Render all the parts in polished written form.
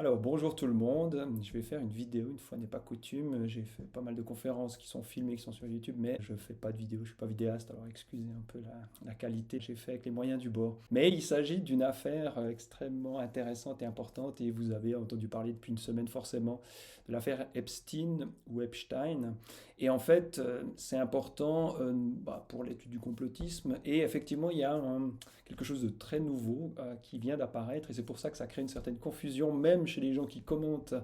Alors, bonjour tout le monde. Je vais faire une vidéo, une fois n'est pas coutume. J'ai fait pas mal de conférences qui sont filmées, qui sont sur YouTube, mais je fais pas de vidéo, je suis pas vidéaste, alors excusez un peu la qualité que j'ai fait avec les moyens du bord. Mais il s'agit d'une affaire extrêmement intéressante et importante, et vous avez entendu parler depuis une semaine forcément de l'affaire Epstein ou Epstein. Et en fait, c'est important pour l'étude du complotisme, et effectivement, il y a quelque chose de très nouveau qui vient d'apparaître, et c'est pour ça que ça crée une certaine confusion, même chez les gens qui commentent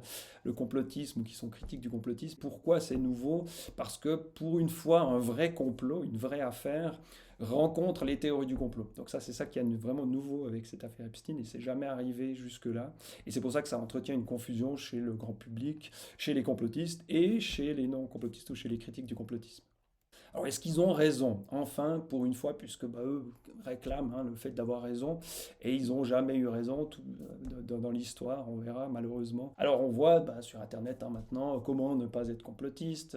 le complotisme ou qui sont critiques du complotisme. Pourquoi c'est nouveau? Parce que pour une fois, un vrai complot, une vraie affaire, rencontre les théories du complot. Donc ça, c'est ça qui est vraiment nouveau avec cette affaire Epstein, et c'est jamais arrivé jusque-là. Et c'est pour ça que ça entretient une confusion chez le grand public, chez les complotistes et chez les non-complotistes ou chez les critiques du complotisme. Alors, est-ce qu'ils ont raison? Enfin, pour une fois, puisque eux réclament le fait d'avoir raison, et ils n'ont jamais eu raison dans l'histoire, on verra malheureusement. Alors, on voit sur Internet maintenant comment ne pas être complotiste,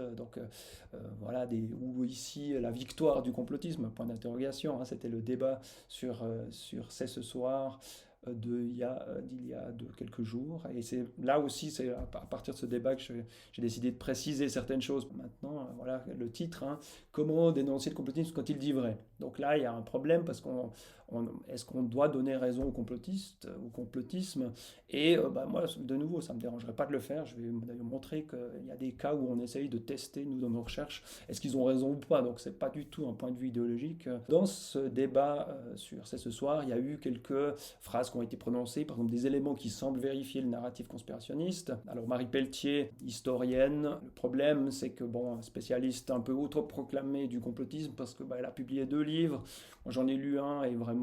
voilà, ou ici la victoire du complotisme, point d'interrogation, c'était le débat sur C'est ce soir, d'il y a quelques jours. Et c'est là aussi, c'est à partir de ce débat que j'ai décidé de préciser certaines choses. Maintenant, voilà le titre, comment dénoncer le complotisme quand il dit vrai. Donc là, il y a un problème parce est-ce qu'on doit donner raison aux complotistes, au complotisme? Et moi, de nouveau, ça ne me dérangerait pas de le faire. Je vais d'ailleurs montrer qu'il y a des cas où on essaye de tester, nous, dans nos recherches, est-ce qu'ils ont raison ou pas. Donc c'est pas du tout un point de vue idéologique. Dans ce débat sur C'est ce soir, il y a eu quelques phrases qui ont été prononcées, par exemple des éléments qui semblent vérifier le narratif conspirationniste. Alors Marie Pelletier, historienne, le problème c'est que, bon, spécialiste un peu autoproclamée du complotisme, parce que elle a publié 2 livres, moi j'en ai lu un et vraiment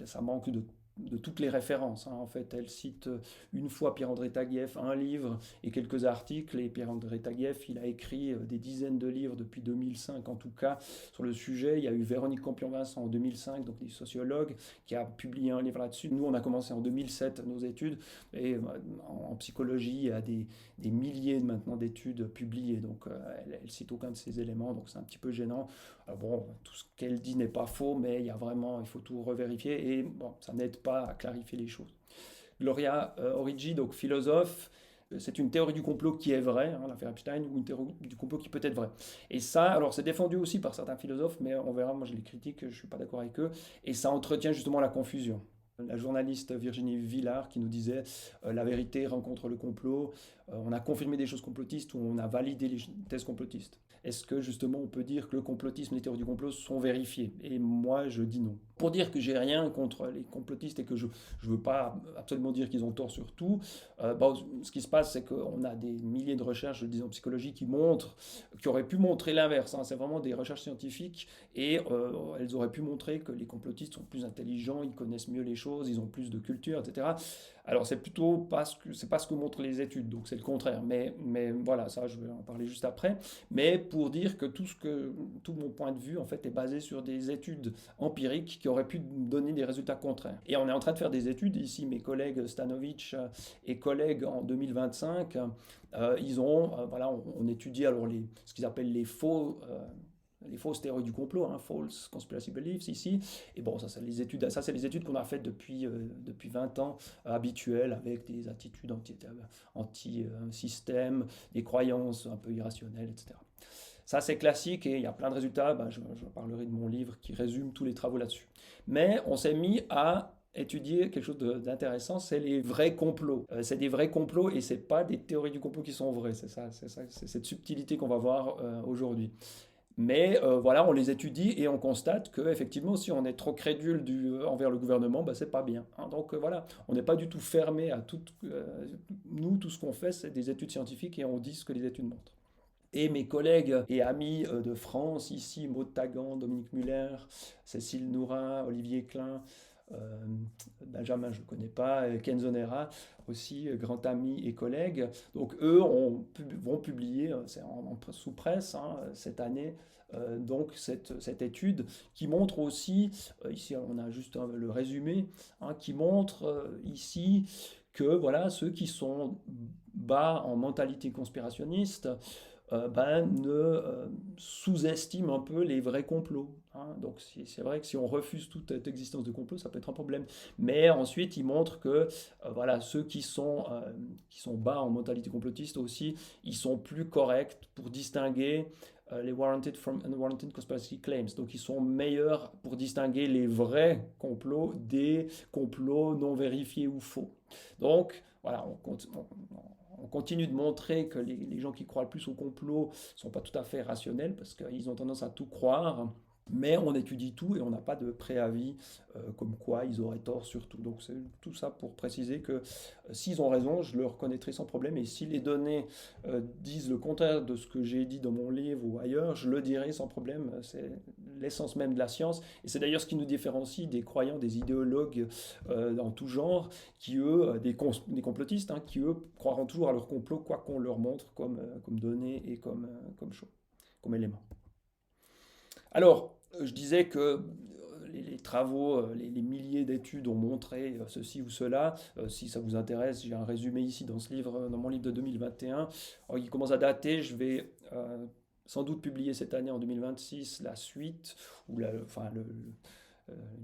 ça manque de toutes les références. En fait, elle cite une fois Pierre-André Taguieff, un livre et quelques articles. Et Pierre-André Taguieff, il a écrit des dizaines de livres depuis 2005 en tout cas sur le sujet. Il y a eu Véronique Campion-Vincent en 2005, donc des sociologues, qui a publié un livre là-dessus. Nous, on a commencé en 2007 nos études. Et en psychologie, il y a des milliers maintenant d'études publiées. Donc, elle cite aucun de ces éléments. Donc, c'est un petit peu gênant. Alors, bon, tout ce qu'elle dit n'est pas faux, mais il faut tout revérifier. Et bon, ça n'aide pas à clarifier les choses. Gloria Origi, donc philosophe, c'est une théorie du complot qui est vraie, l'affaire Epstein, ou une théorie du complot qui peut être vraie. Et ça, alors c'est défendu aussi par certains philosophes, mais on verra, moi je les critique, je ne suis pas d'accord avec eux, et ça entretient justement la confusion. La journaliste Virginie Villard qui nous disait la vérité rencontre le complot, on a confirmé des choses complotistes ou on a validé les thèses complotistes. Est-ce que justement on peut dire que le complotisme et les théories du complot sont vérifiées? Et moi je dis non. Pour dire que j'ai rien contre les complotistes et que je ne veux pas absolument dire qu'ils ont tort sur tout, ce qui se passe c'est qu'on a des milliers de recherches, je le disais en psychologie, qui auraient pu montrer l'inverse. C'est vraiment des recherches scientifiques et elles auraient pu montrer que les complotistes sont plus intelligents, ils connaissent mieux les choses, ils ont plus de culture, etc. Alors c'est plutôt pas ce que montrent les études, donc c'est le contraire. Mais voilà, ça je vais en parler juste après. Mais pour dire que tout mon point de vue en fait est basé sur des études empiriques qui auraient pu donner des résultats contraires. Et on est en train de faire des études ici, mes collègues Stanovic et collègues en 2025, on étudie alors ce qu'ils appellent les fausses théories du complot, false conspiracy beliefs ici. Et bon, ça c'est les études qu'on a faites depuis 20 ans, habituelles, avec des attitudes anti-système, des croyances un peu irrationnelles, etc. Ça c'est classique et il y a plein de résultats. Je parlerai de mon livre qui résume tous les travaux là-dessus. Mais on s'est mis à étudier quelque chose d'intéressant, c'est les vrais complots. C'est des vrais complots et c'est pas des théories du complot qui sont vraies. C'est cette subtilité qu'on va voir aujourd'hui. Mais voilà, on les étudie et on constate que effectivement, si on est trop crédule envers le gouvernement, c'est pas bien. Donc voilà, on n'est pas du tout fermé à tout. Nous, tout ce qu'on fait, c'est des études scientifiques et on dit ce que les études montrent. Et mes collègues et amis de France, ici, Maud Tagan, Dominique Muller, Cécile Nourin, Olivier Klein, euh, Benjamin, je ne le connais pas, Ken Zonera, aussi grand ami et collègue. Donc eux vont publier, c'est sous presse cette année, donc cette étude qui montre aussi, ici on a juste le résumé, qui montre ici que voilà, ceux qui sont bas en mentalité conspirationniste sous-estime un peu les vrais complots, hein. Donc c'est vrai que si on refuse toute existence de complot, ça peut être un problème. Mais ensuite, il montre que voilà, ceux qui sont bas en mentalité complotiste aussi, ils sont plus corrects pour distinguer les warranted from unwarranted conspiracy claims. Donc ils sont meilleurs pour distinguer les vrais complots des complots non vérifiés ou faux. Donc voilà, on continue de montrer que les gens qui croient le plus au complot ne sont pas tout à fait rationnels parce qu'ils ont tendance à tout croire. Mais on étudie tout et on n'a pas de préavis comme quoi ils auraient tort sur tout. Donc c'est tout ça pour préciser que s'ils ont raison, je le reconnaîtrai sans problème. Et si les données disent le contraire de ce que j'ai dit dans mon livre ou ailleurs, je le dirai sans problème. C'est l'essence même de la science. Et c'est d'ailleurs ce qui nous différencie des croyants, des idéologues en tout genre, qui eux, des complotistes, hein, qui eux croiront toujours à leur complot, quoi qu'on leur montre comme données et comme éléments. Alors, je disais que les travaux, les milliers d'études ont montré ceci ou cela. Si ça vous intéresse, j'ai un résumé ici dans ce livre, dans mon livre de 2021. Alors, il commence à dater. Je vais sans doute publier cette année en 2026 la suite, ou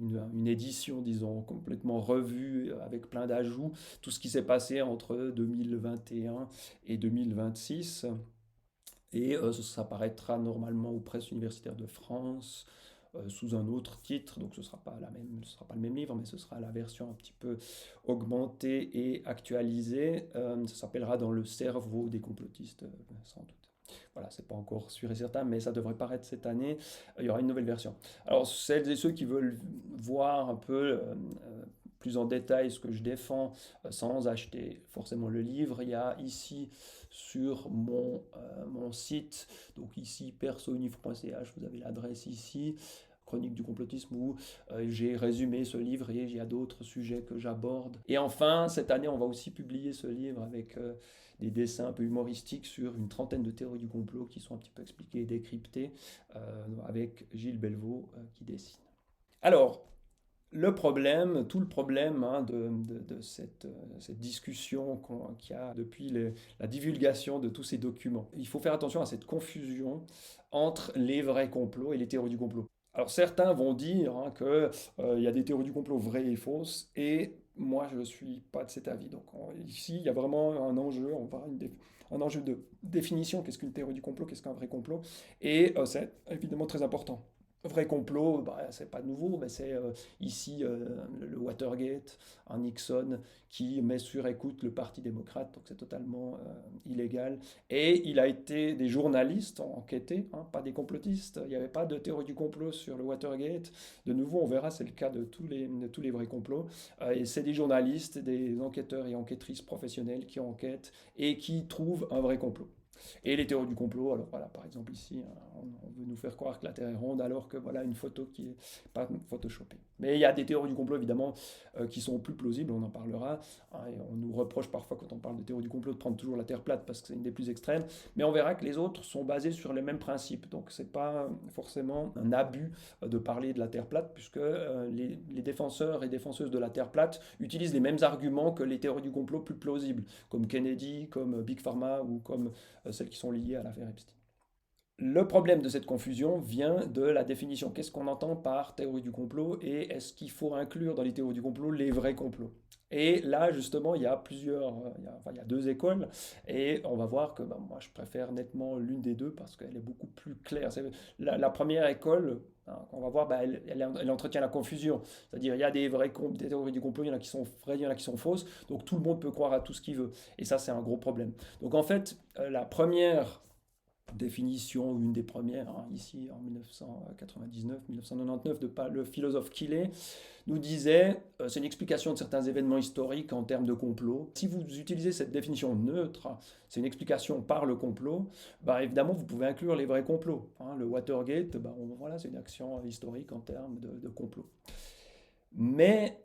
une édition, disons, complètement revue avec plein d'ajouts. Tout ce qui s'est passé entre 2021 et 2026. Et ça paraîtra normalement aux presses universitaires de France sous un autre titre, donc ce ne sera pas ce sera pas le même livre, mais ce sera la version un petit peu augmentée et actualisée. Ça s'appellera Dans le cerveau des complotistes, sans doute. Voilà, c'est pas encore sûr et certain, mais ça devrait paraître cette année. Il y aura une nouvelle version. Alors, celles et ceux qui veulent voir un peu plus en détail ce que je défends sans acheter forcément le livre, il y a ici sur mon site, donc ici persounivre.ch, vous avez l'adresse ici, Chronique du complotisme, où j'ai résumé ce livre et il y a d'autres sujets que j'aborde. Et enfin, cette année, on va aussi publier ce livre avec des dessins un peu humoristiques sur une trentaine de théories du complot qui sont un petit peu expliquées et décryptées, avec Gilles Belvaux qui dessine. Alors, tout le problème hein, de cette discussion qu'il y a depuis la divulgation de tous ces documents. Il faut faire attention à cette confusion entre les vrais complots et les théories du complot. Alors certains vont dire hein, qu'il y a des théories du complot vraies et fausses, et moi je ne suis pas de cet avis. Donc ici, il y a vraiment un enjeu, un enjeu de définition, qu'est-ce qu'une théorie du complot, qu'est-ce qu'un vrai complot, et c'est évidemment très important. Vrai complot, bah, c'est pas nouveau, mais c'est ici le Watergate, un Nixon qui met sur écoute le Parti démocrate, donc c'est totalement illégal. Et il a été des journalistes ont enquêté, hein, pas des complotistes. Il n'y avait pas de théorie du complot sur le Watergate. De nouveau, on verra, c'est le cas de tous les vrais complots. Et c'est des journalistes, des enquêteurs et enquêtrices professionnels qui enquêtent et qui trouvent un vrai complot. Et les théories du complot, alors voilà, par exemple ici, on veut nous faire croire que la Terre est ronde alors que voilà une photo qui est pas photoshopée. Mais il y a des théories du complot évidemment qui sont plus plausibles, on en parlera. Hein, et on nous reproche parfois quand on parle de théorie du complot de prendre toujours la Terre plate parce que c'est une des plus extrêmes. Mais on verra que les autres sont basés sur les mêmes principes. Donc c'est pas forcément un abus de parler de la Terre plate puisque les défenseurs et défenseuses de la Terre plate utilisent les mêmes arguments que les théories du complot plus plausibles, comme Kennedy, comme Big Pharma ou comme celles qui sont liées à l'affaire Epstein. Le problème de cette confusion vient de la définition. Qu'est-ce qu'on entend par théorie du complot et est-ce qu'il faut inclure dans les théories du complot les vrais complots? Et là, justement, il y a il y a deux écoles et on va voir que moi, je préfère nettement l'une des deux parce qu'elle est beaucoup plus claire. La première école, hein, on va voir, elle entretient la confusion. C'est-à-dire, il y a des théories du complot, il y en a qui sont vraies, il y en a qui sont fausses, donc tout le monde peut croire à tout ce qu'il veut. Et ça, c'est un gros problème. Donc en fait, la première définition, une des premières, hein, ici en 1999, le philosophe Quillet, nous disait c'est une explication de certains événements historiques en termes de complot. Si vous utilisez cette définition neutre, c'est une explication par le complot, bah, évidemment vous pouvez inclure les vrais complots. Hein. Le Watergate, voilà, c'est une action historique en termes de complot. Mais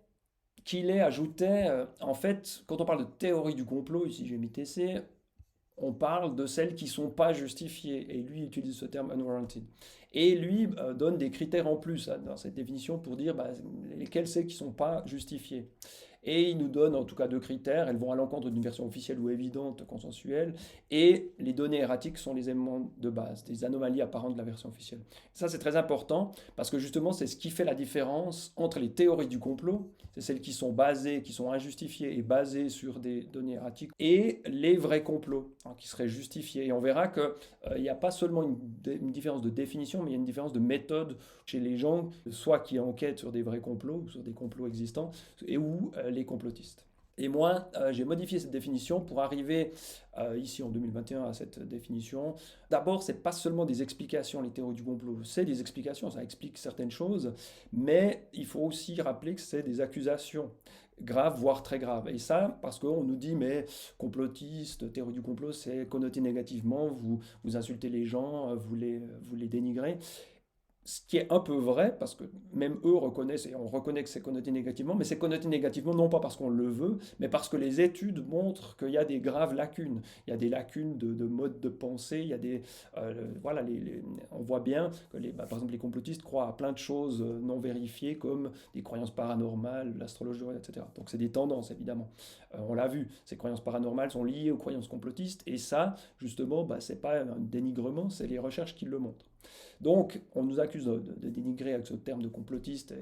Quillet ajoutait, en fait, quand on parle de théorie du complot, ici j'ai mis TC, on parle de celles qui ne sont pas justifiées. Et lui utilise ce terme unwarranted. Et lui donne des critères en plus hein, dans cette définition pour dire lesquelles c'est qui ne sont pas justifiées. Et ils nous donnent en tout cas deux critères. Elles vont à l'encontre d'une version officielle ou évidente, consensuelle. Et les données erratiques sont les éléments de base, des anomalies apparentes de la version officielle. Ça, c'est très important parce que justement, c'est ce qui fait la différence entre les théories du complot, c'est celles qui sont basées, qui sont injustifiées et basées sur des données erratiques, et les vrais complots, hein, qui seraient justifiés. Et on verra qu'il n'y a pas seulement une différence de définition, mais il y a une différence de méthode chez les gens, soit qui enquêtent sur des vrais complots, ou sur des complots existants, et ou les complotistes. Et moi, j'ai modifié cette définition pour arriver ici en 2021 à cette définition. D'abord, ce n'est pas seulement des explications, les théories du complot. C'est des explications, ça explique certaines choses, mais il faut aussi rappeler que c'est des accusations graves, voire très graves. Et ça, parce qu'on nous dit, mais complotiste, théorie du complot, c'est connoté négativement, vous insultez les gens, vous les dénigrez. Ce qui est un peu vrai, parce que même eux reconnaissent, et on reconnaît que c'est connoté négativement, mais c'est connoté négativement non pas parce qu'on le veut, mais parce que les études montrent qu'il y a des graves lacunes. Il y a des lacunes de mode de pensée, il y a des... voilà, on voit bien que, par exemple, les complotistes croient à plein de choses non vérifiées, comme des croyances paranormales, l'astrologie, etc. Donc c'est des tendances, évidemment. On l'a vu, ces croyances paranormales sont liées aux croyances complotistes, et ça, justement, c'est pas un dénigrement, c'est les recherches qui le montrent. Donc, on nous accuse de dénigrer avec ce terme de complotiste,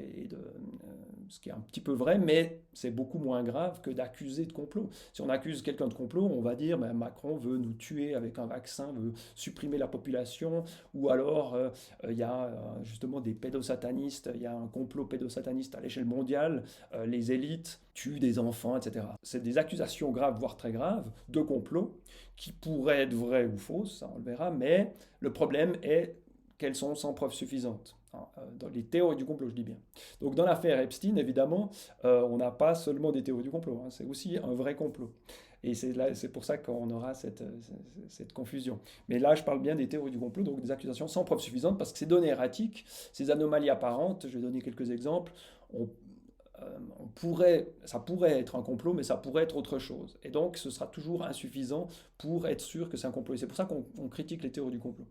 ce qui est un petit peu vrai, mais c'est beaucoup moins grave que d'accuser de complot. Si on accuse quelqu'un de complot, on va dire Macron veut nous tuer avec un vaccin, veut supprimer la population, ou alors il y a justement des pédosatanistes, il y a un complot pédosataniste à l'échelle mondiale, les élites tuent des enfants, etc. C'est des accusations graves, voire très graves, de complot, qui pourraient être vraies ou fausses, ça on le verra, mais le problème est qu'elles sont sans preuve suffisante. Dans les théories du complot, je dis bien. Donc dans l'affaire Epstein, évidemment, on n'a pas seulement des théories du complot, c'est aussi un vrai complot. Et c'est pour ça qu'on aura cette confusion. Mais là, je parle bien des théories du complot, donc des accusations sans preuve suffisante, parce que ces données erratiques, ces anomalies apparentes, je vais donner quelques exemples, ça pourrait être un complot, mais ça pourrait être autre chose. Et donc, ce sera toujours insuffisant pour être sûr que c'est un complot. Et c'est pour ça qu'on critique les théories du complot.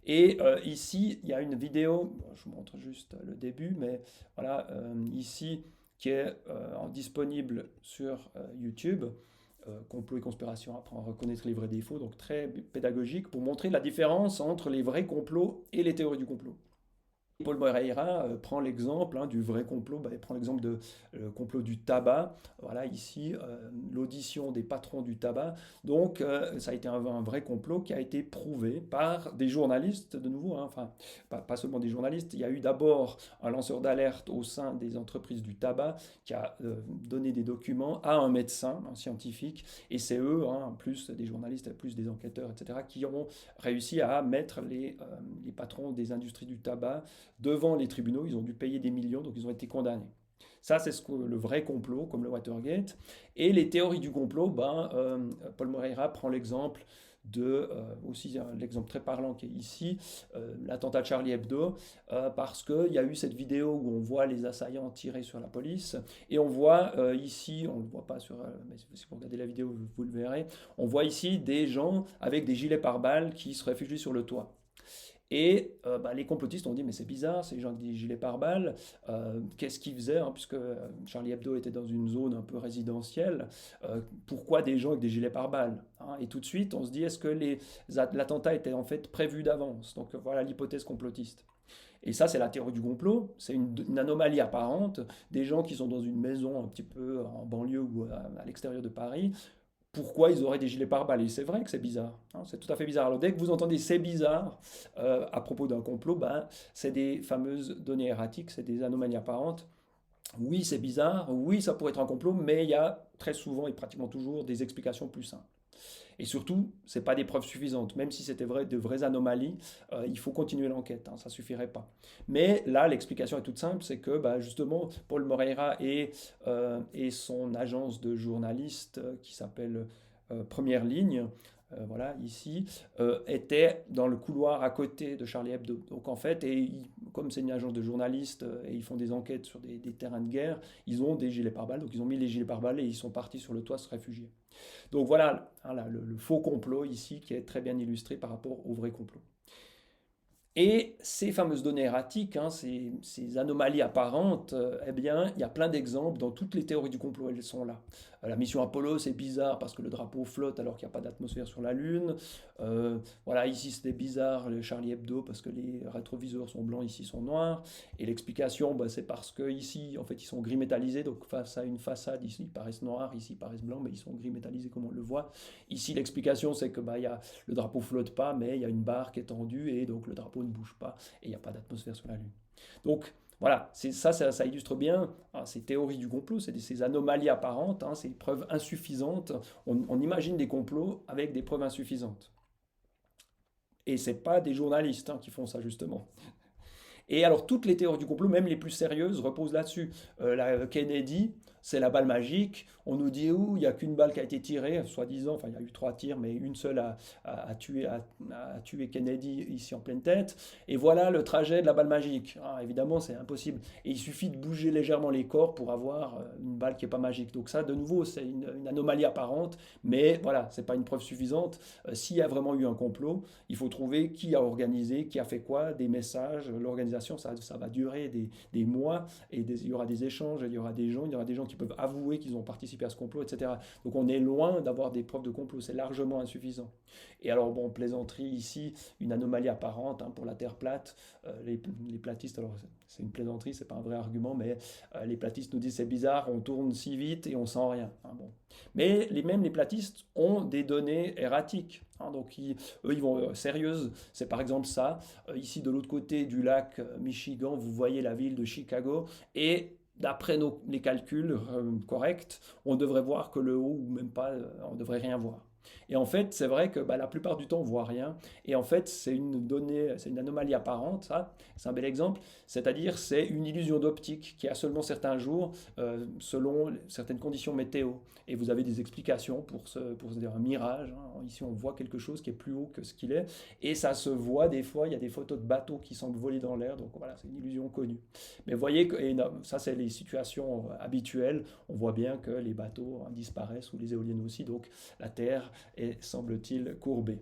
Et ici, il y a une vidéo, je vous montre juste le début, mais voilà, ici, qui est disponible sur YouTube, Complot et conspiration, apprendre à reconnaître les vrais défauts, donc très pédagogique, pour montrer la différence entre les vrais complots et les théories du complot. Paul Moreira prend l'exemple du vrai complot, il prend l'exemple de complot du tabac. Voilà ici l'audition des patrons du tabac. Donc ça a été un vrai complot qui a été prouvé par des journalistes de nouveau, enfin pas seulement des journalistes. Il y a eu d'abord un lanceur d'alerte au sein des entreprises du tabac qui a donné des documents à un médecin, un scientifique, et c'est eux, plus des journalistes, plus des enquêteurs, etc., qui ont réussi à mettre les patrons des industries du tabac devant les tribunaux. Ils ont dû payer des millions, donc ils ont été condamnés. Ça, c'est le vrai complot, comme le Watergate. Et les théories du complot, Paul Moreira prend l'exemple aussi l'exemple très parlant qui est ici, l'attentat de Charlie Hebdo, parce qu'il y a eu cette vidéo où on voit les assaillants tirer sur la police, et on voit ici, on ne le voit pas mais si vous regardez la vidéo, vous le verrez, on voit ici des gens avec des gilets pare-balles qui se réfugient sur le toit. Et les complotistes ont dit, mais c'est bizarre, ces gens avec des gilets pare-balles, qu'est-ce qu'ils faisaient, puisque Charlie Hebdo était dans une zone un peu résidentielle, pourquoi des gens avec des gilets pare-balles, Et tout de suite, on se dit, est-ce que l'attentat était en fait prévu d'avance? Donc voilà l'hypothèse complotiste. Et ça, c'est la théorie du complot, c'est une anomalie apparente, des gens qui sont dans une maison un petit peu en banlieue ou à l'extérieur de Paris, pourquoi ils auraient des gilets pare-balles. Et c'est vrai que c'est bizarre, c'est tout à fait bizarre. Alors dès que vous entendez c'est bizarre à propos d'un complot, c'est des fameuses données erratiques, c'est des anomalies apparentes. Oui, c'est bizarre, oui, ça pourrait être un complot, mais il y a très souvent et pratiquement toujours des explications plus simples. Et surtout, ce n'est pas des preuves suffisantes. Même si c'était vrai, de vraies anomalies, il faut continuer l'enquête, ça ne suffirait pas. Mais là, l'explication est toute simple, c'est que justement, Paul Moreira et son agence de journalistes qui s'appelle Première Ligne, voilà, ici, étaient dans le couloir à côté de Charlie Hebdo. Donc en fait, comme c'est une agence de journalistes et ils font des enquêtes sur des terrains de guerre, ils ont des gilets pare-balles, donc ils ont mis les gilets pare-balles et ils sont partis sur le toit se réfugier. Donc voilà, le faux complot ici qui est très bien illustré par rapport au vrai complot. Et ces fameuses données erratiques, hein, ces anomalies apparentes, eh bien, il y a plein d'exemples dans toutes les théories du complot, elles sont là. La mission Apollo, c'est bizarre parce que le drapeau flotte alors qu'il n'y a pas d'atmosphère sur la Lune. Voilà, ici c'était bizarre, le Charlie Hebdo, parce que les rétroviseurs sont blancs, ici sont noirs. Et l'explication, bah, c'est parce que ici, en fait, ils sont gris métallisés, donc face à une façade, ici ils paraissent noirs, ici ils paraissent blancs, mais ils sont gris métallisés comme on le voit. Ici, l'explication, c'est que bah, le drapeau flotte pas, mais il y a une barre qui est tendue et donc le drapeau ne bouge pas et il n'y a pas d'atmosphère sur la Lune. Donc voilà, ça illustre bien hein, ces théories du complot, ces anomalies apparentes, hein, ces preuves insuffisantes. On imagine des complots avec des preuves insuffisantes. Et ce n'est pas des journalistes hein, qui font ça justement. Et alors toutes les théories du complot, même les plus sérieuses, reposent là-dessus. La Kennedy, c'est la balle magique. On nous dit, il n'y a qu'une balle qui a été tirée, soi-disant, enfin il y a eu 3 tirs, mais une seule a tué Kennedy ici en pleine tête. Et voilà le trajet de la balle magique. Ah, évidemment, c'est impossible. Et il suffit de bouger légèrement les corps pour avoir une balle qui n'est pas magique. Donc ça, de nouveau, c'est une anomalie apparente, mais voilà, ce n'est pas une preuve suffisante. S'il y a vraiment eu un complot, il faut trouver qui a organisé, qui a fait quoi, des messages, l'organisation, ça va durer des mois, et il y aura des échanges, il y aura des gens qui peuvent avouer qu'ils ont participé à ce complot, etc. Donc on est loin d'avoir des preuves de complot, c'est largement insuffisant. Et alors bon, plaisanterie ici, une anomalie apparente hein, pour la Terre plate, les platistes, alors c'est une plaisanterie, c'est pas un vrai argument, mais les platistes nous disent c'est bizarre, on tourne si vite et on sent rien. Hein, bon. Mais même les platistes ont des données erratiques. Hein, donc eux, ils vont sérieuses. C'est par exemple ça. Ici, de l'autre côté du lac Michigan, vous voyez la ville de Chicago. Et d'après les calculs corrects, on devrait voir que le haut, ou même pas, on devrait rien voir. Et en fait, c'est vrai que bah, la plupart du temps, on voit rien. Et en fait, c'est une donnée, c'est une anomalie apparente, ça. C'est un bel exemple. C'est-à-dire, c'est une illusion d'optique qui a seulement certains jours, selon certaines conditions météo. Et vous avez des explications pour se dire un mirage. Hein. Ici, on voit quelque chose qui est plus haut que ce qu'il est. Et ça se voit des fois, il y a des photos de bateaux qui semblent voler dans l'air. Donc voilà, c'est une illusion connue. Mais vous voyez que ça, c'est les situations habituelles. On voit bien que les bateaux hein, disparaissent ou les éoliennes aussi. Donc la Terre est, semble-t-il, courbée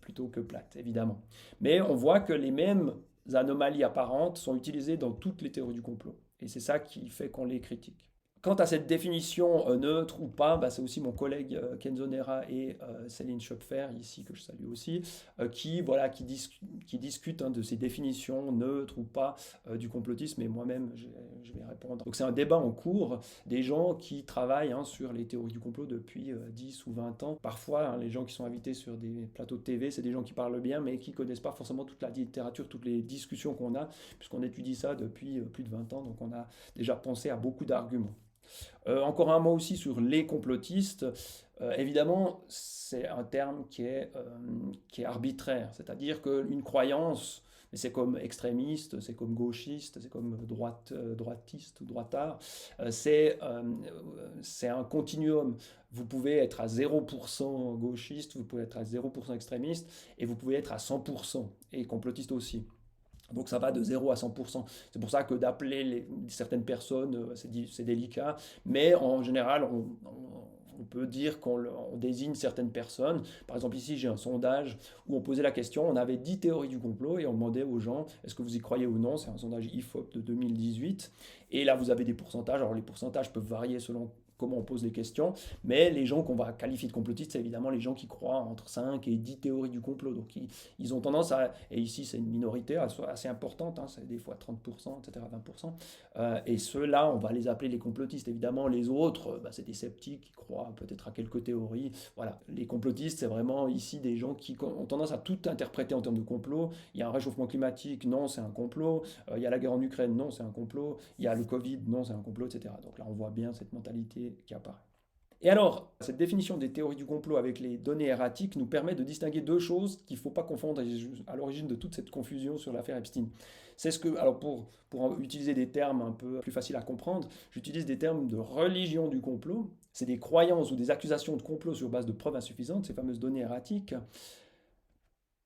plutôt que plate, évidemment. Mais on voit que les mêmes anomalies apparentes sont utilisées dans toutes les théories du complot. Et c'est ça qui fait qu'on les critique. Quant à cette définition neutre ou pas, bah, c'est aussi mon collègue Kenzo Nera et Céline Schopfer, ici que je salue aussi, qui discutent hein, de ces définitions neutres ou pas du complotisme, et moi-même je vais répondre. Donc c'est un débat en cours des gens qui travaillent hein, sur les théories du complot depuis 10 ou 20 ans. Parfois, hein, les gens qui sont invités sur des plateaux de TV, c'est des gens qui parlent bien, mais qui ne connaissent pas forcément toute la littérature, toutes les discussions qu'on a, puisqu'on étudie ça depuis plus de 20 ans, donc on a déjà pensé à beaucoup d'arguments. Encore un mot aussi sur les complotistes. Évidemment, c'est un terme qui est arbitraire, c'est-à-dire qu'une croyance, mais c'est comme extrémiste, c'est comme gauchiste, c'est comme droitiste ou droitard, c'est un continuum. Vous pouvez être à 0% gauchiste, vous pouvez être à 0% extrémiste, et vous pouvez être à 100%, et complotiste aussi. Donc ça va de 0 à 100%. C'est pour ça que d'appeler certaines personnes, c'est délicat. Mais en général, on peut dire qu'on désigne certaines personnes. Par exemple, ici, j'ai un sondage où on posait la question, on avait 10 théories du complot et on demandait aux gens, est-ce que vous y croyez ou non? C'est un sondage IFOP de 2018. Et là, vous avez des pourcentages. Alors les pourcentages peuvent varier selon comment on pose les questions, mais les gens qu'on va qualifier de complotistes, c'est évidemment les gens qui croient entre 5 et 10 théories du complot. Donc ils ont tendance à, et ici c'est une minorité assez importante, hein, c'est des fois 30%, etc., 20%, et ceux-là, on va les appeler les complotistes. Évidemment, les autres, bah, c'est des sceptiques qui croient peut-être à quelques théories. Voilà, les complotistes, c'est vraiment ici des gens qui ont tendance à tout interpréter en termes de complot. Il y a un réchauffement climatique, non, c'est un complot. Il y a la guerre en Ukraine, non, c'est un complot. Il y a le Covid, non, c'est un complot, etc. Donc là, on voit bien cette mentalité qui apparaît. Et alors, cette définition des théories du complot avec les données erratiques nous permet de distinguer deux choses qu'il ne faut pas confondre à l'origine de toute cette confusion sur l'affaire Epstein. C'est ce que, alors pour utiliser des termes un peu plus faciles à comprendre, j'utilise des termes de religion du complot. C'est des croyances ou des accusations de complot sur base de preuves insuffisantes, ces fameuses données erratiques.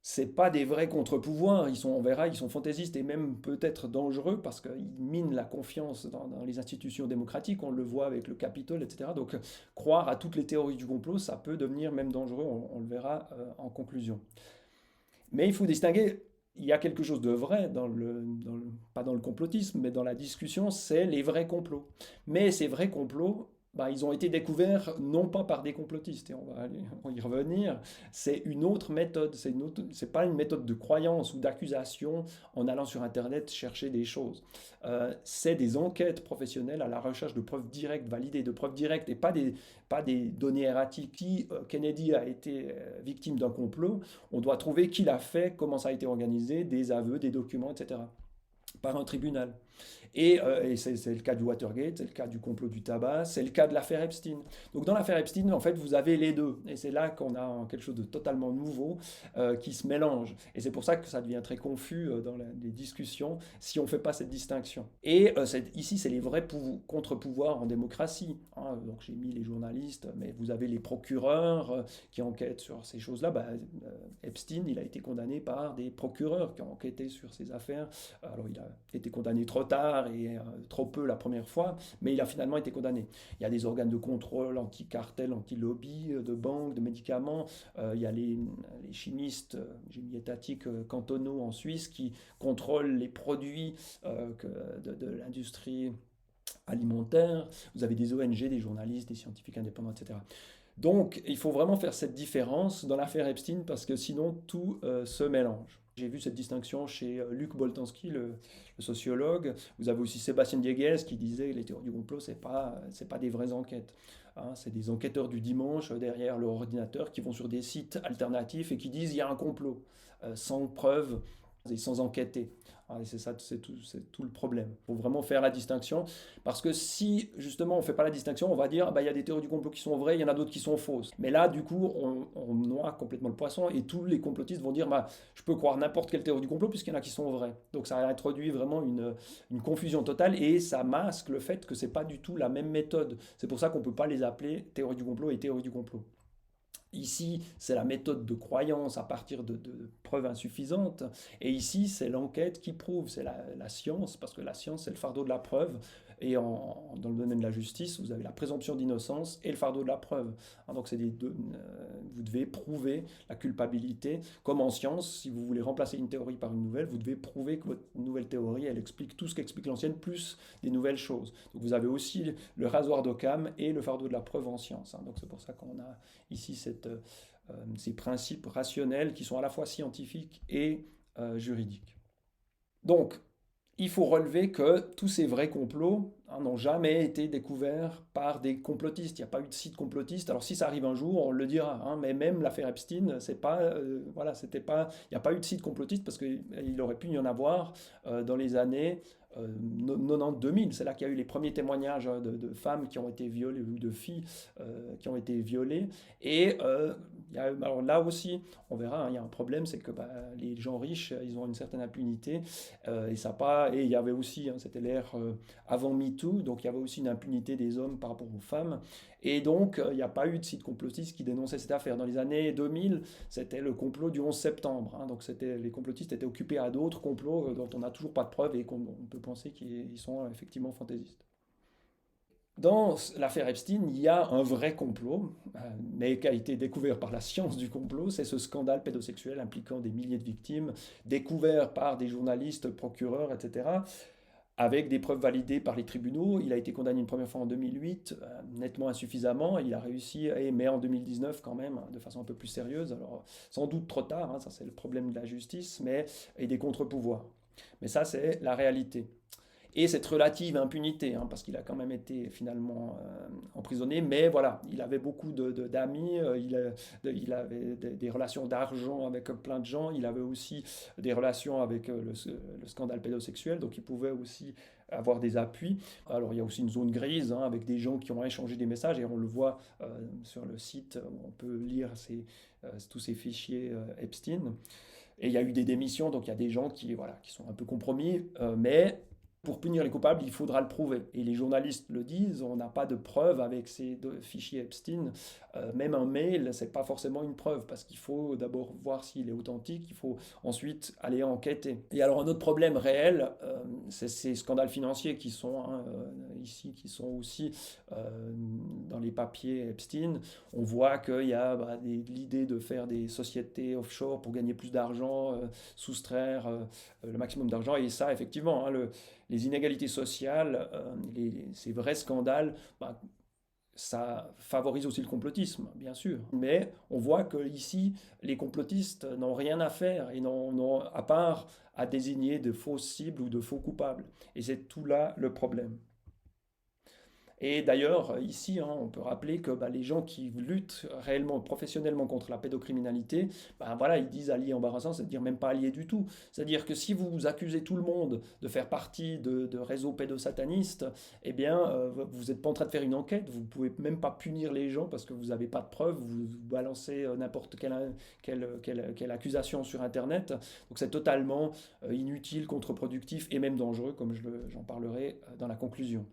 C'est pas des vrais contre-pouvoirs, on verra, ils sont fantaisistes et même peut-être dangereux parce qu'ils minent la confiance dans les institutions démocratiques, on le voit avec le Capitole, etc. Donc croire à toutes les théories du complot, ça peut devenir même dangereux, on le verra en conclusion. Mais il faut distinguer il y a quelque chose de vrai pas dans le complotisme, mais dans la discussion, c'est les vrais complots. Mais ces vrais complots, bah, ils ont été découverts non pas par des complotistes, et on va y revenir, c'est une autre méthode, c'est pas une méthode de croyance ou d'accusation en allant sur Internet chercher des choses. C'est des enquêtes professionnelles à la recherche de preuves directes, validées, de preuves directes, et pas des données erratiques. Si Kennedy a été victime d'un complot, on doit trouver qui l'a fait, comment ça a été organisé, des aveux, des documents, etc. Par un tribunal. Et c'est le cas du Watergate, c'est le cas du complot du tabac, c'est le cas de l'affaire Epstein. Donc dans l'affaire Epstein, en fait, vous avez les deux. Et c'est là qu'on a quelque chose de totalement nouveau qui se mélange. Et c'est pour ça que ça devient très confus dans les discussions si on ne fait pas cette distinction. Et ici, c'est les vrais contre-pouvoirs en démocratie. Hein. Donc j'ai mis les journalistes, mais vous avez les procureurs qui enquêtent sur ces choses-là. Epstein, il a été condamné par des procureurs qui ont enquêté sur ces affaires. Alors il a été condamné trop tard et trop peu la première fois, mais il a finalement été condamné. Il y a des organes de contrôle anti-cartel, anti-lobby, de banques, de médicaments. Il y a les chimistes, j'ai mis étatiques cantonaux en Suisse, qui contrôlent les produits de l'industrie alimentaire. Vous avez des ONG, des journalistes, des scientifiques indépendants, etc. Donc, il faut vraiment faire cette différence dans l'affaire Epstein parce que sinon tout se mélange. J'ai vu cette distinction chez Luc Boltanski, le sociologue. Vous avez aussi Sébastien Dieguez qui disait que les théories du complot, c'est pas des vraies enquêtes. Hein, c'est des enquêteurs du dimanche derrière leur ordinateur qui vont sur des sites alternatifs et qui disent il y a un complot, sans preuve et sans enquêter. Ah, et c'est ça, c'est tout le problème. Il faut vraiment faire la distinction. Parce que si justement on ne fait pas la distinction, on va dire bah, il y a des théories du complot qui sont vraies, il y en a d'autres qui sont fausses. Mais là, du coup, on noie complètement le poisson et tous les complotistes vont dire bah, je peux croire n'importe quelle théorie du complot puisqu'il y en a qui sont vraies. Donc ça introduit vraiment une confusion totale et ça masque le fait que ce n'est pas du tout la même méthode. C'est pour ça qu'on ne peut pas les appeler théorie du complot et théorie du complot. Ici, c'est la méthode de croyance à partir de preuves insuffisantes. Et ici, c'est l'enquête qui prouve, c'est la science, parce que la science, c'est le fardeau de la preuve. Et dans le domaine de la justice, vous avez la présomption d'innocence et le fardeau de la preuve. Hein, donc, c'est vous devez prouver la culpabilité. Comme en science, si vous voulez remplacer une théorie par une nouvelle, vous devez prouver que votre nouvelle théorie, elle explique tout ce qu'explique l'ancienne, plus des nouvelles choses. Donc, vous avez aussi le rasoir d'Occam et le fardeau de la preuve en science. Hein. Donc, c'est pour ça qu'on a ici ces principes rationnels qui sont à la fois scientifiques et juridiques. Donc, il faut relever que tous ces vrais complots n'ont jamais été découverts par des complotistes. Il n'y a pas eu de site complotiste. Alors si ça arrive un jour, on le dira. Hein, mais même l'affaire Epstein, c'est pas, voilà, c'était pas, il n'y a pas eu de site complotiste parce qu'il aurait pu y en avoir dans les années 90-2000. C'est là qu'il y a eu les premiers témoignages de femmes qui ont été violées ou de filles qui ont été violées. Et alors là aussi, on verra, hein, il y a un problème, c'est que les gens riches, ils ont une certaine impunité. Et il y avait aussi, hein, c'était l'ère avant MeToo, donc il y avait aussi une impunité des hommes par rapport aux femmes. Et donc, il n'y a pas eu de site complotiste qui dénonçait cette affaire. Dans les années 2000, c'était le complot du 11 septembre. Hein, donc, les complotistes étaient occupés à d'autres complots dont on n'a toujours pas de preuves et qu'on peut penser qu'ils sont effectivement fantaisistes. Dans l'affaire Epstein, il y a un vrai complot, mais qui a été découvert par la science du complot. C'est ce scandale pédosexuel impliquant des milliers de victimes, découvert par des journalistes, procureurs, etc., avec des preuves validées par les tribunaux. Il a été condamné une première fois en 2008, nettement insuffisamment. Il a réussi, mais en 2019 quand même, de façon un peu plus sérieuse. Alors, sans doute trop tard, hein, ça c'est le problème de la justice, et des contre-pouvoirs. Mais ça, c'est la réalité. Et cette relative impunité, hein, parce qu'il a quand même été finalement emprisonné, mais voilà, il avait beaucoup d'amis, il avait des relations d'argent avec plein de gens, il avait aussi des relations avec le scandale pédosexuel, donc il pouvait aussi avoir des appuis. Alors il y a aussi une zone grise, hein, avec des gens qui ont échangé des messages, et on le voit sur le site, où on peut lire tous ces fichiers Epstein. Et il y a eu des démissions, donc il y a des gens qui sont un peu compromis, mais Pour punir les coupables, il faudra le prouver. Et les journalistes le disent, on n'a pas de preuve avec ces fichiers Epstein. Même un mail, c'est pas forcément une preuve, parce qu'il faut d'abord voir s'il est authentique, il faut ensuite aller enquêter. Et alors un autre problème réel, c'est ces scandales financiers qui sont ici, qui sont aussi dans les papiers Epstein. On voit qu'il y a l'idée de faire des sociétés offshore pour gagner plus d'argent, soustraire le maximum d'argent. Et ça, effectivement, les inégalités sociales, ces vrais scandales, ça favorise aussi le complotisme, bien sûr. Mais on voit que ici, les complotistes n'ont rien à faire, et n'ont à part à désigner de fausses cibles ou de faux coupables. Et c'est tout là le problème. Et d'ailleurs, ici, on peut rappeler que les gens qui luttent réellement, professionnellement contre la pédocriminalité, voilà, ils disent alliés embarrassants, c'est-à-dire même pas alliés du tout. C'est-à-dire que si vous accusez tout le monde de faire partie de réseaux pédosatanistes, eh bien, vous n'êtes pas en train de faire une enquête, vous ne pouvez même pas punir les gens parce que vous n'avez pas de preuves, vous balancez n'importe quelle accusation sur Internet. Donc c'est totalement inutile, contre-productif et même dangereux, comme j'en parlerai dans la conclusion.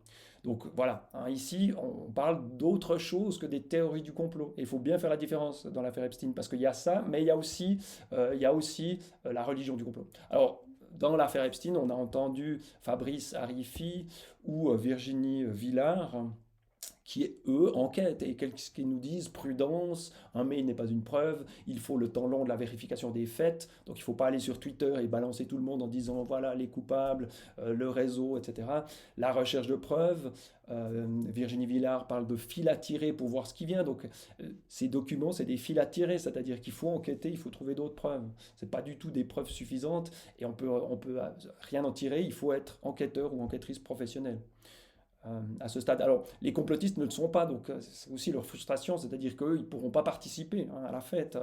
Donc voilà, ici on parle d'autre chose que des théories du complot. Et il faut bien faire la différence dans l'affaire Epstein, parce qu'il y a ça, mais il y a aussi, la religion du complot. Alors, dans l'affaire Epstein, on a entendu Fabrice Arifi ou Virginie Villard, qui, eux, enquêtent et qui nous disent prudence, un mail n'est pas une preuve, il faut le temps long de la vérification des faits, donc il ne faut pas aller sur Twitter et balancer tout le monde en disant voilà les coupables, le réseau, etc. La recherche de preuves, Virginie Villard parle de fil à tirer pour voir ce qui vient, donc ces documents, c'est des fils à tirer, c'est-à-dire qu'il faut enquêter, il faut trouver d'autres preuves. Ce n'est pas du tout des preuves suffisantes et on peut rien en tirer, il faut être enquêteur ou enquêtrice professionnelle. À ce stade. Alors, les complotistes ne le sont pas, donc c'est aussi leur frustration, c'est-à-dire qu'eux, ils ne pourront pas participer à la fête.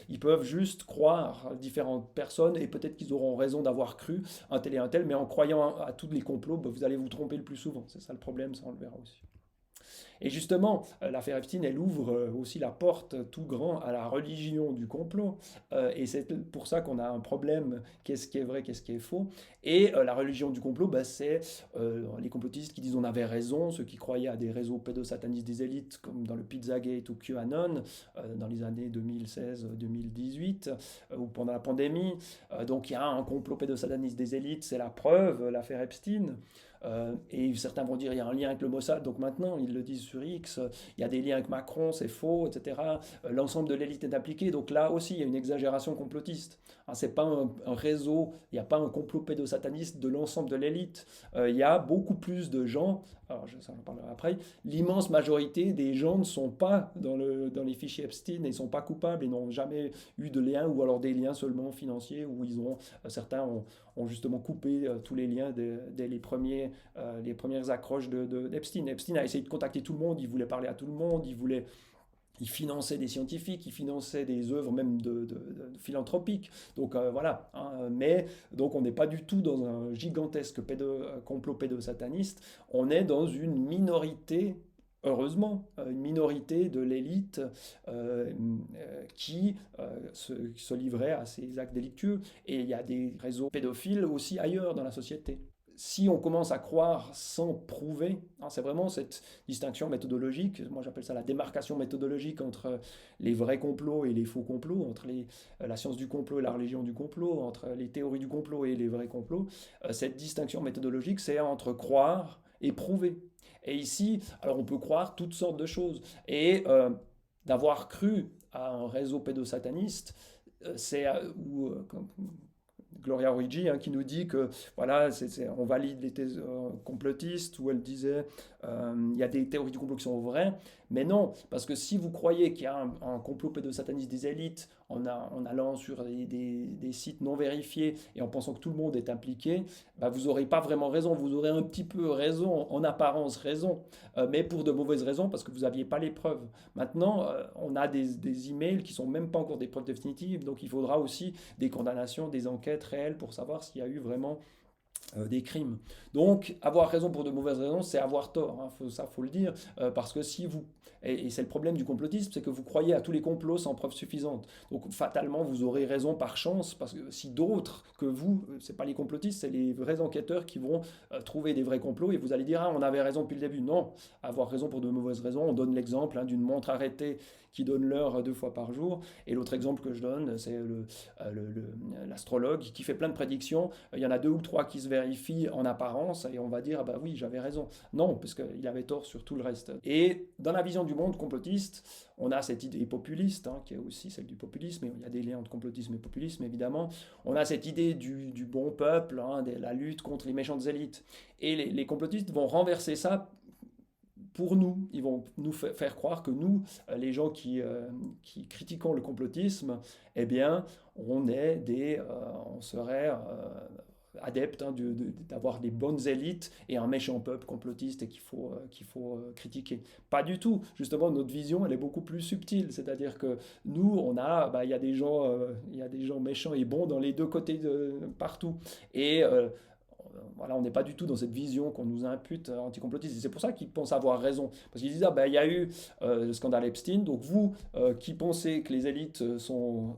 Ils peuvent juste croire différentes personnes et peut-être qu'ils auront raison d'avoir cru un tel et un tel, mais en croyant à tous les complots, vous allez vous tromper le plus souvent. C'est ça le problème, ça on le verra aussi. Et justement, l'affaire Epstein, elle ouvre aussi la porte tout grand à la religion du complot. Et c'est pour ça qu'on a un problème, qu'est-ce qui est vrai, qu'est-ce qui est faux. Et la religion du complot, c'est les complotistes qui disent on avait raison, ceux qui croyaient à des réseaux pédosatanistes des élites, comme dans le Pizzagate ou QAnon, dans les années 2016-2018, ou pendant la pandémie. Donc il y a un complot pédosataniste des élites, c'est la preuve, l'affaire Epstein. Et certains vont dire il y a un lien avec le Mossad, donc maintenant ils le disent sur X, il y a des liens avec Macron, c'est faux, etc. L'ensemble de l'élite est impliqué, donc là aussi il y a une exagération complotiste. C'est pas un réseau, il n'y a pas un complot pédosataniste de l'ensemble de l'élite. Il y a beaucoup plus de gens, alors ça j'en parlerai après, l'immense majorité des gens ne sont pas dans les fichiers Epstein, et ne sont pas coupables, et n'ont jamais eu de lien, ou alors des liens seulement financiers, où certains ont justement coupé tous les liens dès les premières accroches d'Epstein. Epstein a essayé de contacter tout le monde, il voulait parler à tout le monde, il finançait des scientifiques, il finançait des œuvres même de philanthropiques. Donc voilà. Mais donc on n'est pas du tout dans un gigantesque complot pédosataniste. On est dans une minorité. Heureusement, une minorité de l'élite qui se livrait à ces actes délictueux. Et il y a des réseaux pédophiles aussi ailleurs dans la société. Si on commence à croire sans prouver, c'est vraiment cette distinction méthodologique, moi j'appelle ça la démarcation méthodologique entre les vrais complots et les faux complots, entre la science du complot et la religion du complot, entre les théories du complot et les vrais complots. Cette distinction méthodologique, c'est entre croire et prouver. Et ici, alors on peut croire toutes sortes de choses. Et d'avoir cru à un réseau pédosataniste, Gloria Origi, qui nous dit que voilà, on valide les thèses complotistes, où elle disait il y a des théories du complot qui sont vraies, mais non, parce que si vous croyez qu'il y a un complot pédosataniste des élites en allant sur des sites non vérifiés et en pensant que tout le monde est impliqué, vous n'aurez pas vraiment raison, vous aurez un petit peu raison, en apparence raison, mais pour de mauvaises raisons, parce que vous n'aviez pas les preuves. Maintenant, on a des emails qui sont même pas encore des preuves définitives, donc il faudra aussi des condamnations, des enquêtes réelles pour savoir s'il y a eu vraiment des crimes. Donc, avoir raison pour de mauvaises raisons, c'est avoir tort, hein, ça faut le dire, parce que si vous... Et c'est le problème du complotisme, c'est que vous croyez à tous les complots sans preuve suffisante. Donc, fatalement, vous aurez raison par chance, parce que si d'autres que vous, c'est pas les complotistes, c'est les vrais enquêteurs qui vont trouver des vrais complots, et vous allez dire, ah, on avait raison depuis le début. Non, avoir raison pour de mauvaises raisons, on donne l'exemple d'une montre arrêtée qui donne l'heure 2 fois par jour, et l'autre exemple que je donne, c'est l'astrologue qui fait plein de prédictions. Il y en a 2 ou 3 qui se vérifient en apparence et on va dire ah bah oui j'avais raison. Non, parce qu'il avait tort sur tout le reste. Et dans la vision du monde complotiste, on a cette idée populiste, hein, qui est aussi celle du populisme, et il y a des liens entre complotisme et populisme évidemment. On a cette idée du bon peuple, hein, de la lutte contre les méchantes élites. Et les complotistes vont renverser ça pour nous. Ils vont nous faire croire que nous, les gens qui critiquons le complotisme, eh bien, on serait adeptes, hein, d'avoir des bonnes élites et un méchant peuple complotiste et qu'il faut critiquer. Pas du tout. Justement, notre vision, elle est beaucoup plus subtile. C'est-à-dire que nous, il y a il y a des gens méchants et bons dans les deux côtés partout. Et voilà, on n'est pas du tout dans cette vision qu'on nous impute anticomplotiste. Et c'est pour ça qu'ils pensent avoir raison. Parce qu'ils disent, ah ben il y a eu le scandale Epstein, donc vous qui pensez que les élites sont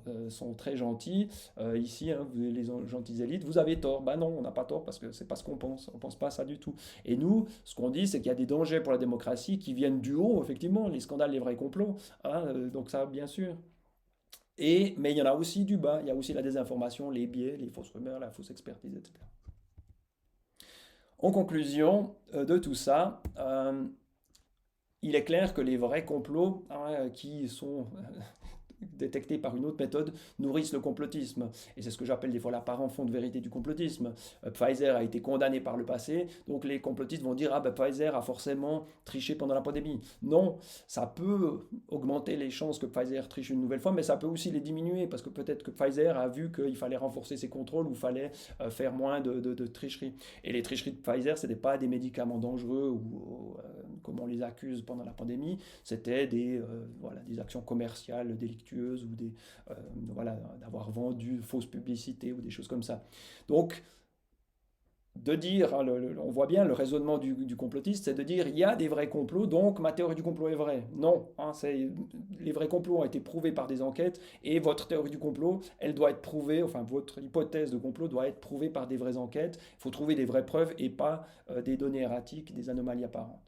très gentilles, ici, hein, les gentilles élites, vous avez tort. Ben non, on n'a pas tort parce que c'est pas ce qu'on pense. On pense pas ça du tout. Et nous, ce qu'on dit, c'est qu'il y a des dangers pour la démocratie qui viennent du haut, effectivement, les scandales, les vrais complots. Hein, donc ça, bien sûr. Mais il y en a aussi du bas. Il y a aussi la désinformation, les biais, les fausses rumeurs, la fausse expertise, etc. En conclusion de tout ça, il est clair que les vrais complots, hein, qui sont détectés par une autre méthode, nourrissent le complotisme. Et c'est ce que j'appelle des fois l'apparent fond de vérité du complotisme. Pfizer a été condamné par le passé, donc les complotistes vont dire, ah ben Pfizer a forcément triché pendant la pandémie. Non, ça peut augmenter les chances que Pfizer triche une nouvelle fois, mais ça peut aussi les diminuer, parce que peut-être que Pfizer a vu qu'il fallait renforcer ses contrôles ou il fallait faire moins de tricheries. Et les tricheries de Pfizer, ce n'étaient pas des médicaments dangereux ou comme on les accuse pendant la pandémie, c'était des actions commerciales délictueuses ou voilà, d'avoir vendu fausse publicité ou des choses comme ça. Donc, de dire, hein, on voit bien le raisonnement du complotiste, c'est de dire il y a des vrais complots, donc ma théorie du complot est vraie. Non, hein, les vrais complots ont été prouvés par des enquêtes et votre théorie du complot, elle doit être prouvée, enfin votre hypothèse de complot doit être prouvée par des vraies enquêtes. Il faut trouver des vraies preuves et pas des données erratiques, des anomalies apparentes.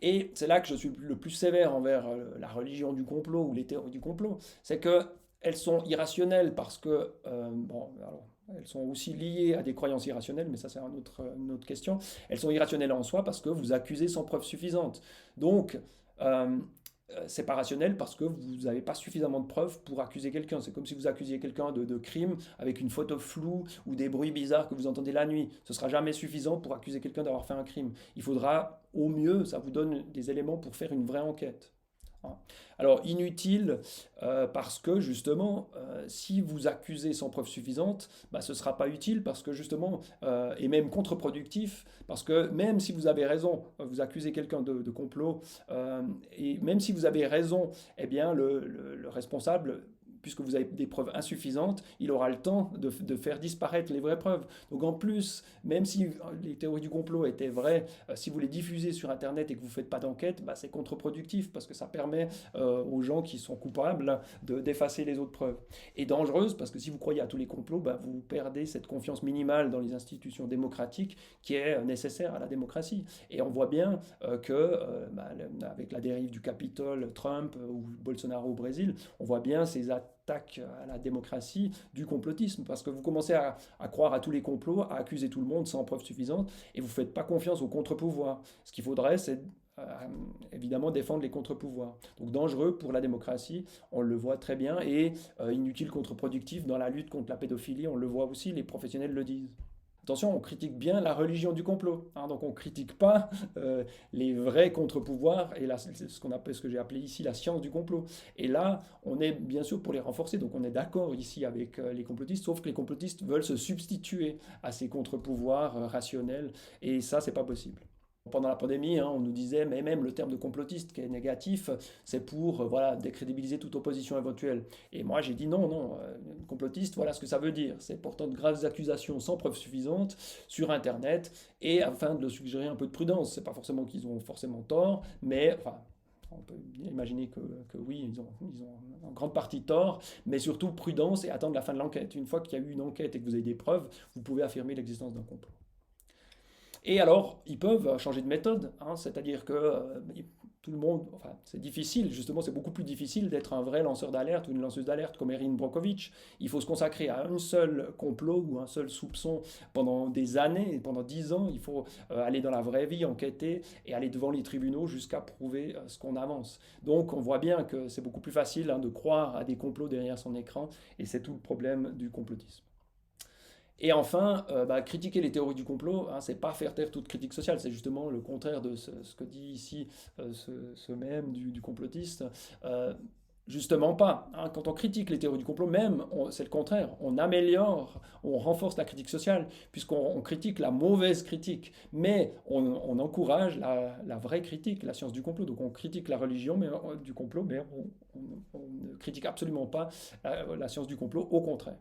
Et c'est là que je suis le plus sévère envers la religion du complot ou les théories du complot. C'est qu'elles sont irrationnelles parce que, elles sont aussi liées à des croyances irrationnelles, mais ça c'est une autre question. Elles sont irrationnelles en soi parce que vous accusez sans preuve suffisante. Donc, euh, c'est pas rationnel parce que vous n'avez pas suffisamment de preuves pour accuser quelqu'un. C'est comme si vous accusiez quelqu'un de crime avec une photo floue ou des bruits bizarres que vous entendez la nuit. Ce sera jamais suffisant pour accuser quelqu'un d'avoir fait un crime. Il faudra, au mieux, ça vous donne des éléments pour faire une vraie enquête. Alors inutile parce que justement, si vous accusez sans preuve suffisante, bah, ce ne sera pas utile parce que justement, et même contre-productif, parce que même si vous avez raison, vous accusez quelqu'un de complot, et même si vous avez raison, eh bien le responsable, puisque vous avez des preuves insuffisantes, il aura le temps de faire disparaître les vraies preuves. Donc en plus, même si les théories du complot étaient vraies, si vous les diffusez sur Internet et que vous ne faites pas d'enquête, bah, c'est contre-productif parce que ça permet aux gens qui sont coupables d'effacer les autres preuves. Et dangereuse parce que si vous croyez à tous les complots, bah, vous perdez cette confiance minimale dans les institutions démocratiques qui est nécessaire à la démocratie. Et on voit bien avec la dérive du Capitole, Trump ou Bolsonaro au Brésil, on voit bien ces attaque à la démocratie du complotisme, parce que vous commencez à croire à tous les complots, à accuser tout le monde sans preuve suffisante, et vous ne faites pas confiance aux contre-pouvoirs. Ce qu'il faudrait, c'est évidemment défendre les contre-pouvoirs. Donc dangereux pour la démocratie, on le voit très bien, et inutile, contre-productif dans la lutte contre la pédophilie, on le voit aussi, les professionnels le disent. Attention, on critique bien la religion du complot, hein, donc on ne critique pas les vrais contre-pouvoirs et ce que j'ai appelé ici la science du complot. Et là, on est bien sûr pour les renforcer, donc on est d'accord ici avec les complotistes, sauf que les complotistes veulent se substituer à ces contre-pouvoirs rationnels, et ça, c'est pas possible. Pendant la pandémie, hein, on nous disait, mais même le terme de complotiste qui est négatif, c'est pour voilà, décrédibiliser toute opposition éventuelle. Et moi j'ai dit non, non, complotiste, voilà ce que ça veut dire. C'est portant de graves accusations sans preuve suffisante sur Internet et afin de le suggérer un peu de prudence. C'est pas forcément qu'ils ont forcément tort, mais enfin, on peut imaginer que oui, ils ont en grande partie tort, mais surtout prudence et attendre la fin de l'enquête. Une fois qu'il y a eu une enquête et que vous avez des preuves, vous pouvez affirmer l'existence d'un complot. Et alors, ils peuvent changer de méthode, hein, c'est-à-dire que tout le monde, enfin, c'est difficile, justement, c'est beaucoup plus difficile d'être un vrai lanceur d'alerte ou une lanceuse d'alerte comme Erin Brockovich. Il faut se consacrer à un seul complot ou un seul soupçon pendant des années, pendant 10 ans. Il faut aller dans la vraie vie, enquêter et aller devant les tribunaux jusqu'à prouver ce qu'on avance. Donc, on voit bien que c'est beaucoup plus facile hein, de croire à des complots derrière son écran, et c'est tout le problème du complotisme. Et enfin, critiquer les théories du complot, hein, c'est pas faire taire toute critique sociale, c'est justement le contraire de ce que dit ici ce même du complotiste. Euh, Justement pas. Hein. Quand on critique les théories du complot, même, c'est le contraire. On améliore, on renforce la critique sociale, puisqu'on critique la mauvaise critique. Mais on encourage la vraie critique, la science du complot. Donc on critique la religion du complot, mais on ne critique absolument pas la science du complot, au contraire.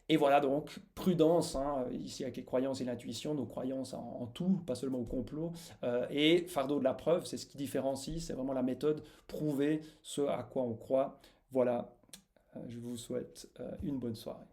Et voilà donc, prudence, hein, ici avec les croyances et l'intuition, nos croyances en tout, pas seulement au complot, et fardeau de la preuve, c'est ce qui différencie, c'est vraiment la méthode, prouver ce à quoi on croit. Voilà, je vous souhaite une bonne soirée.